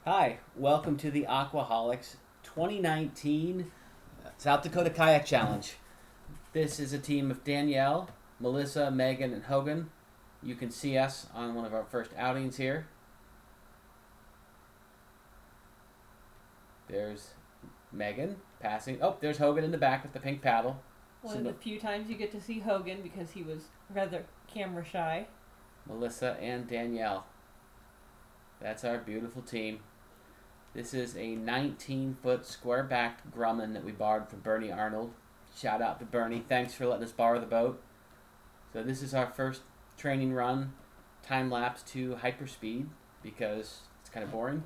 Hi, welcome to the Aquaholics 2019 South Dakota Kayak Challenge. This is a team of Danielle, Melissa, Megan, and Hogan. You can see us on one of our first outings here. There's Megan passing. Oh, there's Hogan in the back with the pink paddle. One of the few times you get to see Hogan because he was rather camera shy. Melissa and Danielle. That's our beautiful team. This is a 19-foot square-backed Grumman that we borrowed from Bernie Arnold. Shout out to Bernie. Thanks for letting us borrow the boat. So this is our first training run, time-lapse to hyperspeed because it's kind of boring.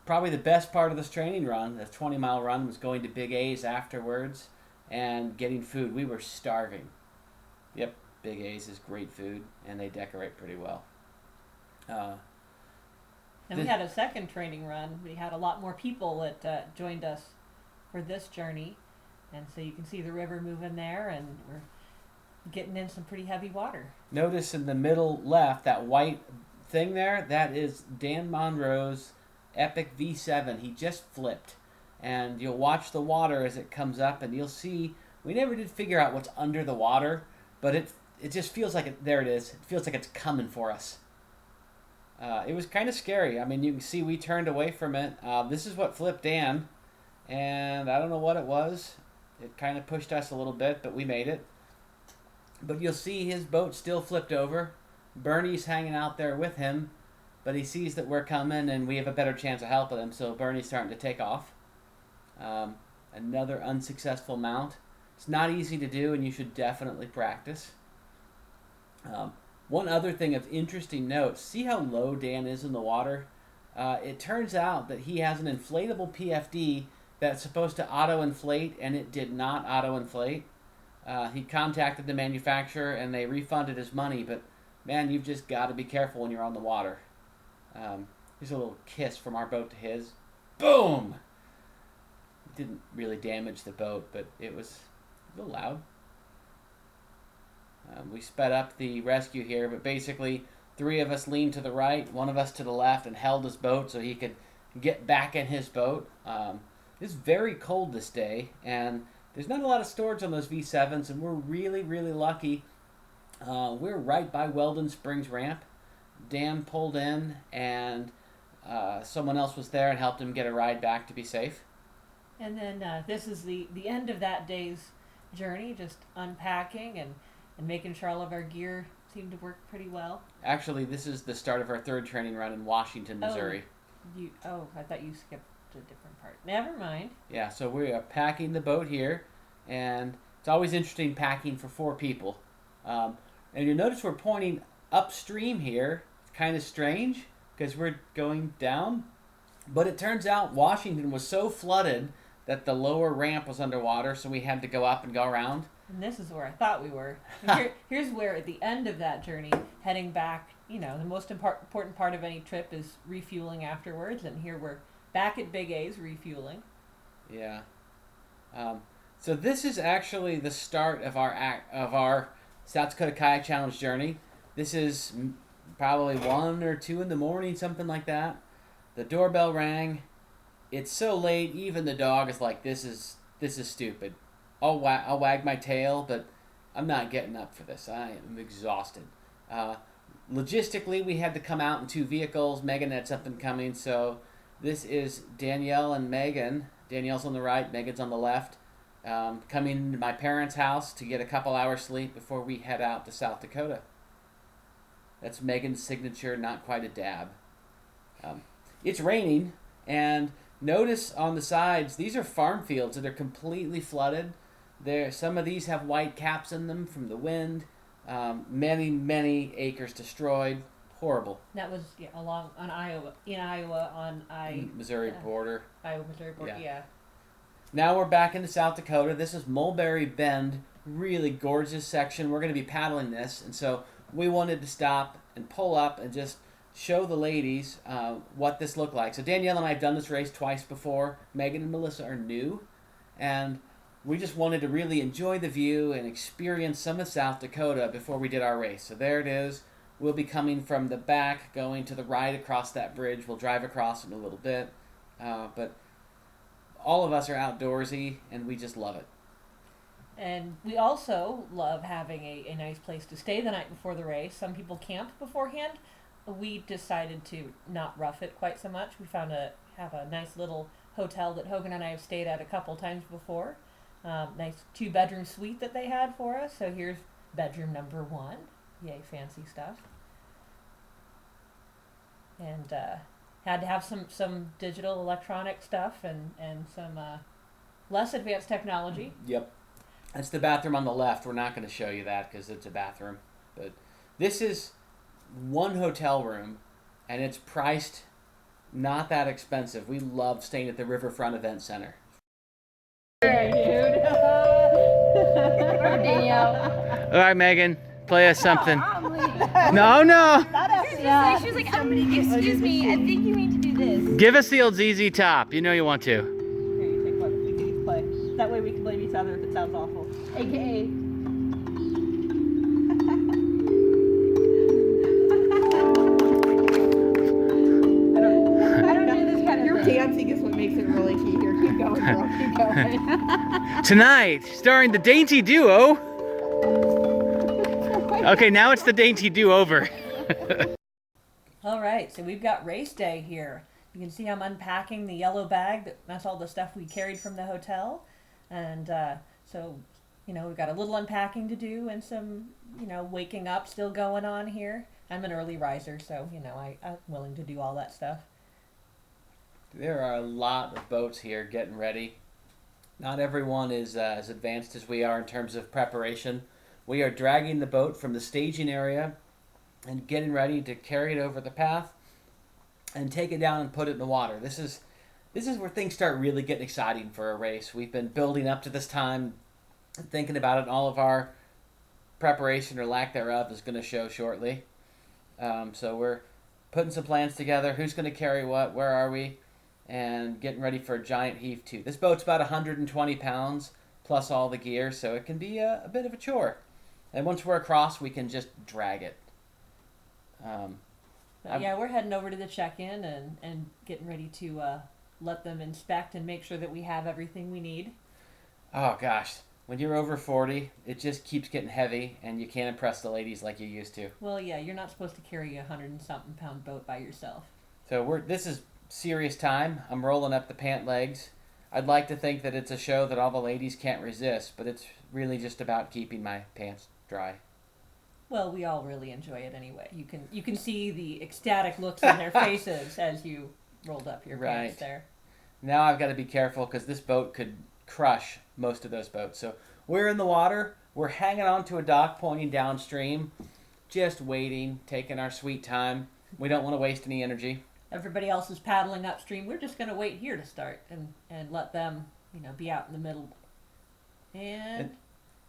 Probably the best part of this training run, the 20-mile run, was going to Big A's afterwards and getting food. We were starving. Yep, Big A's is great food, and they decorate pretty well. And we had a second training run. We had a lot more people that joined us for this journey. And so you can see the river moving there, and we're getting in some pretty heavy water. Notice in the middle left, that white thing there, that is Dan Monroe's Epic V7. He just flipped. And you'll watch the water as it comes up, and you'll see, we never did figure out what's under the water, but it just feels like it, there it is. It feels like it's coming for us. It was kind of scary. I mean, you can see we turned away from it. This is what flipped Dan, and I don't know what it was. It kind of pushed us a little bit, but we made it. But you'll see his boat still flipped over. Bernie's hanging out there with him, but he sees that we're coming, and we have a better chance of helping him, so Bernie's starting to take off. Another unsuccessful mount. It's not easy to do, and you should definitely practice. One other thing of interesting note, see how low Dan is in the water? It turns out that he has an inflatable PFD that's supposed to auto-inflate, and it did not auto-inflate. He contacted the manufacturer, and they refunded his money, but man, you've just got to be careful when you're on the water. Here's a little kiss from our boat to his. Boom! It didn't really damage the boat, but it was a little loud. We sped up the rescue here, but basically 3 of us leaned to the right, 1 of us to the left, and held his boat so he could get back in his boat. It's very cold this day, and there's not a lot of storage on those V7s, and we're really, really lucky. We're right by Weldon Springs Ramp. Dan pulled in, and someone else was there and helped him get a ride back to be safe. And then this is the end of that day's journey, just unpacking and making sure all of our gear seemed to work pretty well. Actually, this is the start of our 3rd training run in Washington, Missouri. I thought you skipped a different part. Never mind. Yeah, so we are packing the boat here, and it's always interesting packing for 4 people. And you'll notice we're pointing upstream here. It's kind of strange because we're going down. But it turns out Washington was so flooded that the lower ramp was underwater, so we had to go up and go around. And this is where I thought we were. Here's where, at the end of that journey, heading back, the most important part of any trip is refueling afterwards. And here we're back at Big A's refueling. Yeah. So this is actually the start of our South Dakota Kayak Challenge journey. This is probably 1 or 2 in the morning, something like that. The doorbell rang. It's so late, even the dog is like, this is stupid. I'll wag my tail, but I'm not getting up for this. I am exhausted. Logistically, we had to come out in 2 vehicles. Megan had something coming, so this is Danielle and Megan. Danielle's on the right, Megan's on the left. Coming to my parents' house to get a couple hours sleep before we head out to South Dakota. That's Megan's signature, not quite a dab. It's raining, and notice on the sides, these are farm fields that are completely flooded. Some of these have white caps in them from the wind. Many acres destroyed. Horrible. That was along on Iowa on Missouri border. Iowa-Missouri border, yeah. Now we're back into South Dakota. This is Mulberry Bend, really gorgeous section. We're going to be paddling this, and so we wanted to stop and pull up and just show the ladies what this looked like. So Danielle and I have done this race twice before. Megan and Melissa are new, and we just wanted to really enjoy the view and experience some of South Dakota before we did our race. So there it is. we'll be coming from the back, going to the right across that bridge. We'll drive across in a little bit. But all of us are outdoorsy, and we just love it. And we also love having a nice place to stay the night before the race. Some people camp beforehand. We decided to not rough it quite so much. We have a nice little hotel that Hogan and I have stayed at a couple times before. Nice 2-bedroom suite that they had for us. So here's bedroom number 1. Yay, fancy stuff. And had to have some digital electronic stuff and some less advanced technology. Yep. That's the bathroom on the left. We're not going to show you that because it's a bathroom. But this is one hotel room, and it's priced not that expensive. We love staying at the Riverfront Event Center. Hey, dude. All right, Megan, play us something. No. Yeah. She was like, excuse me, I think you need to do this. Give us the old ZZ Top. You know you want to. Here, you take one. We can each play. That way we can blame each other if it sounds awful. AKA. I don't do this kind of Your dancing is what makes it really key here. Keep going, girl. Keep going. Tonight, starring the Dainty Duo. Okay, now it's the Dainty Do-Over. All right, so we've got race day here. You can see I'm unpacking the yellow bag. That's all the stuff we carried from the hotel. And so, we've got a little unpacking to do and some, waking up still going on here. I'm an early riser, so, I'm willing to do all that stuff. There are a lot of boats here getting ready. Not everyone is as advanced as we are in terms of preparation. We are dragging the boat from the staging area and getting ready to carry it over the path and take it down and put it in the water. This is where things start really getting exciting for a race. We've been building up to this time, thinking about it. All of our preparation or lack thereof is going to show shortly. So we're putting some plans together. Who's going to carry what? Where are we? And getting ready for a giant heave too. This boat's about 120 pounds plus all the gear, so it can be a bit of a chore. And once we're across, we can just drag it. We're heading over to the check-in and getting ready to let them inspect and make sure that we have everything we need. Oh gosh, when you're over 40, it just keeps getting heavy, and you can't impress the ladies like you used to. Well, yeah, you're not supposed to carry a 100-something pound boat by yourself. So this is serious time. I'm rolling up the pant legs. I'd like to think that it's a show that all the ladies can't resist, but it's really just about keeping my pants dry. Well, we all really enjoy it anyway. You can see the ecstatic looks on their faces as you rolled up your pants there. Now I've got to be careful because this boat could crush most of those boats. So we're in the water. We're hanging on to a dock pointing downstream, just waiting, taking our sweet time. We don't want to waste any energy. Everybody else is paddling upstream. We're just going to wait here to start and let them, be out in the middle. And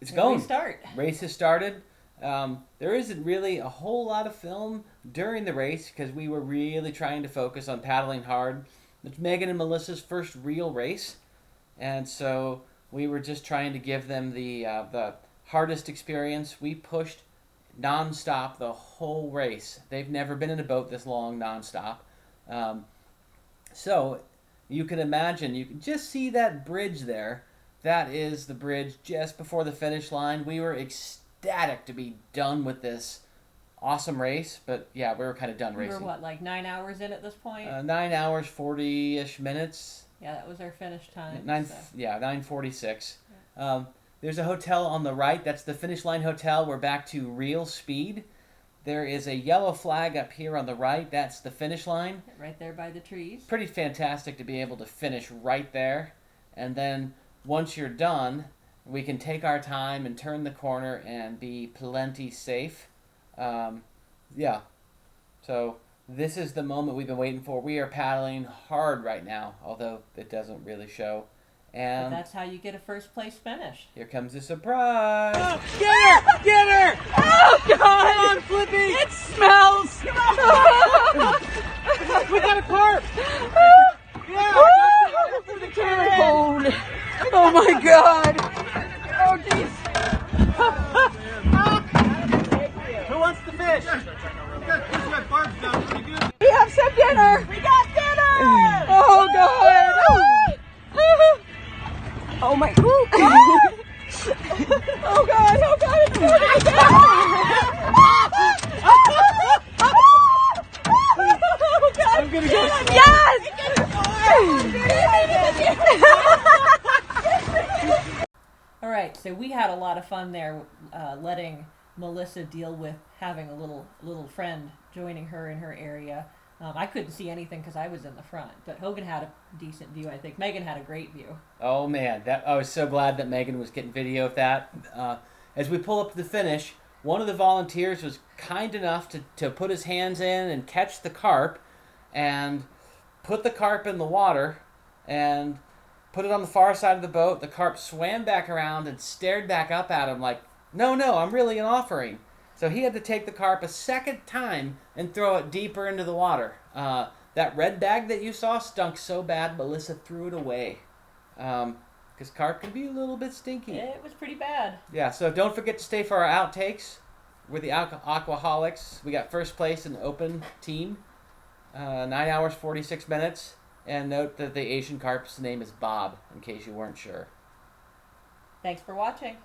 it's going. We start. Race has started. There isn't really a whole lot of film during the race because we were really trying to focus on paddling hard. It's Megan and Melissa's first real race, and so we were just trying to give them the hardest experience. We pushed nonstop the whole race. They've never been in a boat this long nonstop. So you can imagine, you can just see that bridge there. That is the bridge just before the finish line. We were ecstatic to be done with this awesome race, but yeah, we were kind of done racing. We were like 9 hours in at this point? 9 hours, 40-ish minutes. Yeah, that was our finish time. 9:46. Yeah. There's a hotel on the right. That's the finish line hotel. We're back to real speed. There is a yellow flag up here on the right. That's the finish line. Right there by the trees. Pretty fantastic to be able to finish right there. And then once you're done, we can take our time and turn the corner and be plenty safe. So this is the moment we've been waiting for. We are paddling hard right now, although it doesn't really show. And but that's how you get a first place finish. Here comes the surprise. Oh, get her! Get her! Oh, God! Come on, Flippy! It smells! We got a carp! Yeah! For the carrot! Oh, my God! Oh, jeez! Who wants the fish? gonna go. Yes! All right, so we had a lot of fun there, letting Melissa deal with having a little friend joining her in her area. I couldn't see anything because I was in the front, but Hogan had a decent view, I think. Megan had a great view. Oh man, I was so glad that Megan was getting video of that. As we pull up to the finish, one of the volunteers was kind enough to put his hands in and catch the carp and put the carp in the water and put it on the far side of the boat. The carp swam back around and stared back up at him like, no, I'm really an offering. So he had to take the carp a second time and throw it deeper into the water. That red bag that you saw stunk so bad, Melissa threw it away. Because carp can be a little bit stinky. It was pretty bad. Yeah, so don't forget to stay for our outtakes. We're the Aquaholics. We got first place in the open team. 9 hours, 46 minutes. And note that the Asian carp's name is Bob, in case you weren't sure. Thanks for watching.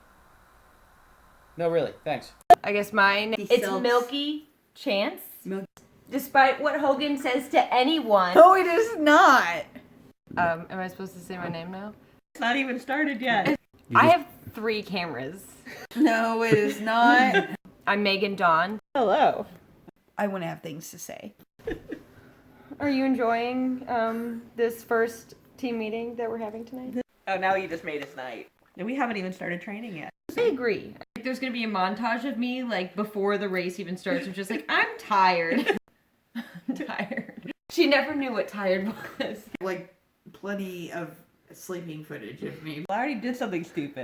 No, really, thanps. I guess mine. It's Milky Chance. Despite what Hogan says to anyone. No, it is not. Am I supposed to say my name now? It's not even started yet. I have 3 cameras. No, it is not. I'm Megan Dawn. Hello. I want to have things to say. Are you enjoying this first team meeting that we're having tonight? Oh, now you just made his night. And we haven't even started training yet. I agree. There's gonna be a montage of me like before the race even starts, which is like, I'm tired. I'm tired. She never knew what tired was. Like plenty of sleeping footage of me. I already did something stupid.